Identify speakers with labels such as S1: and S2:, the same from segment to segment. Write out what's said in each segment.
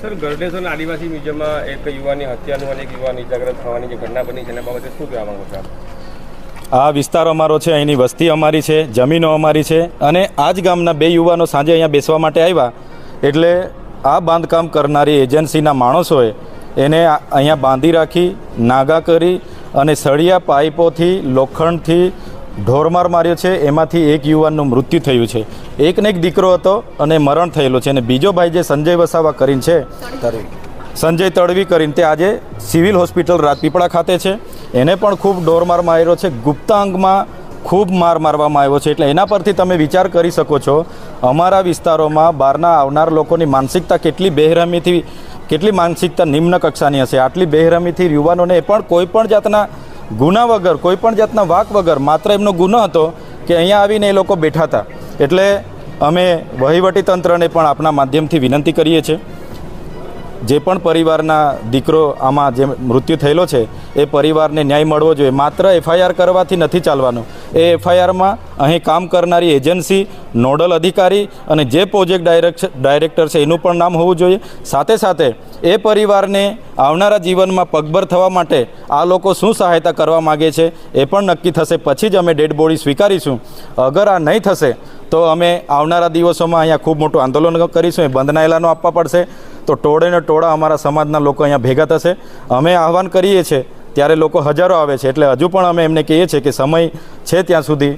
S1: Sir, ગરડેસર આદિવાસી મ્યુઝિયમમાં એક યુવાનની હત્યાનું અને એક યુવાન ઇજાગ્રસ્ત થવાની જે ઘટના બની છે એના બાબતે શું કહેવા માંગો છો?
S2: આ વિસ્તાર અમારો છે, અહીંની વસ્તી અમારી છે, જમીનો અમારી છે અને આ જ ગામના 2 યુવાનો સાંજે અહીંયા બેસવા માટે આવ્યા એટલે આ બાંધકામ કરનારી એજન્સીના માણસોએ એને અહીંયા બાંધી રાખી, નાગા કરી અને સળિયા પાઇપોથી, લોખંડથી ઢોરમાર માર્યો છે. એમાંથી એક યુવાનનું મૃત્યુ થયું છે. એકને એક દીકરો હતો અને મરણ થયેલું છે અને બીજો ભાઈ જે સંજય વસાવા કરીને છે, સંજય તડવી કરીને, તે આજે સિવિલ હોસ્પિટલ રાજપીપળા ખાતે છે. એને પણ ખૂબ ઢોરમાર માર્યો છે. ગુપ્તાંગમાં ખૂબ માર મારવામાં આવ્યો છે. એટલે એના પરથી તમે વિચાર કરી શકો છો અમારા વિસ્તારોમાં બહારના આવનાર લોકોની માનસિકતા કેટલી બેરહમીથી, કેટલી માનસિકતા નિમ્ન કક્ષાની હશે. આટલી બેરહમીથી યુવાનોને પણ કોઈપણ જાતના ગુના વગર, કોઈપણ જાતના વાક વગર, માત્ર એમનો ગુનો હતો કે અહીંયા આવીને એ લોકો બેઠા હતા. એટલે અમે વહીવટીતંત્રને પણ આપના માધ્યમથી વિનંતી કરીએ છીએ, જે પણ પરિવારના દીકરો આમાં જે મૃત્યુ થયેલો છે એ પરિવારને ન્યાય મળવો જોઈએ. માત્ર FIR કરવાથી નથી ચાલવાનું. એ FIRમાં અહીં કામ કરનારી એજન્સી, નોડલ અધિકારી અને જે પ્રોજેક્ટ ડાયરેક્ટર છે એનું પણ નામ હોવું જોઈએ. સાથે સાથે એ પરિવારને આવનારા જીવનમાં પગભર થવા માટે આ લોકો શું સહાયતા કરવા માગે છે એ પણ નક્કી થશે. પછી જ અમે ડેડ બોડી સ્વીકારીશું. અગર આ નહીં થશે તો અમે આવનારા દિવસોમાં અહીંયા ખૂબ મોટું આંદોલન કરીશું. એ બંધના એલાનો આપવા પડશે. તો ટોળે ને ટોળા અમારા સમાજના લોકો અહીંયા ભેગા થશે. અમે આહવાન કરીએ છીએ ત્યારે લોકો હજારો આવે છે. એટલે હજુ પણ અમે એમને કહીએ છીએ કે સમય છે ત્યાં સુધી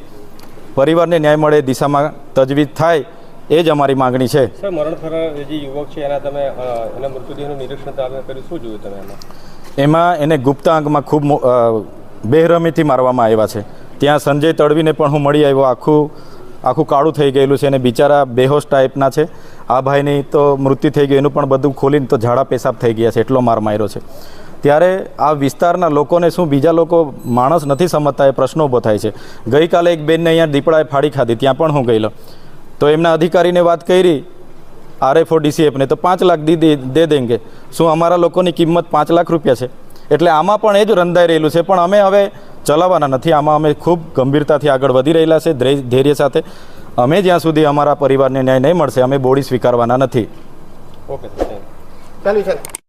S2: પરિવારને ન્યાય મળે એ દિશામાં તજવીજ થાય, એ જ અમારી માગણી છે.
S1: સર, મરણ થનાર જે યુવક છે એના તમે એના મૃતદેહનું નિરીક્ષણ કર્યું, શું જોયું તમે
S2: એમાં? એને ગુપ્તાંગમાં ખૂબ બેરહમીથી મારવામાં આવ્યા છે. ત્યાં સંજય તડવીને પણ હું મળી આવ્યો. આખું કાળું થઈ ગયેલું છે અને બિચારા બેહોશ ટાઈપના છે. આ ભાઈની તો મૃત્યુ થઈ ગયું, એનું પણ બધું ખોલીને તો ઝાડા પેશાબ થઈ ગયા છે, એટલો માર માર્યો છે. ત્યારે આ વિસ્તારના લોકોને શું બીજા લોકો માણસ નથી સમજતા, એ પ્રશ્નો ઊભો થાય છે. ગઈકાલે એક બેનને અહીંયા દીપડાએ ફાડી ખાધી, ત્યાં પણ હું ગયેલો. તો એમના અધિકારીને વાત કરી RFO DCFને, તો 5 લાખ દે દેંગે. શું અમારા લોકોની કિંમત 5 લાખ રૂપિયા છે? એટલે આમાં પણ એ જ રંધાઈ રહેલું છે. પણ અમે હવે ચલાવવાના નથી. આમાં અમે ખૂબ ગંભીરતાથી આગળ વધી રહેલા છે, ધૈર્ય સાથે. અમે જ્યાં સુધી અમારા પરિવારને ન્યાય નહીં મળશે અમે બોડી સ્વીકારવાના નથી.
S1: ઓકે, ચાલો.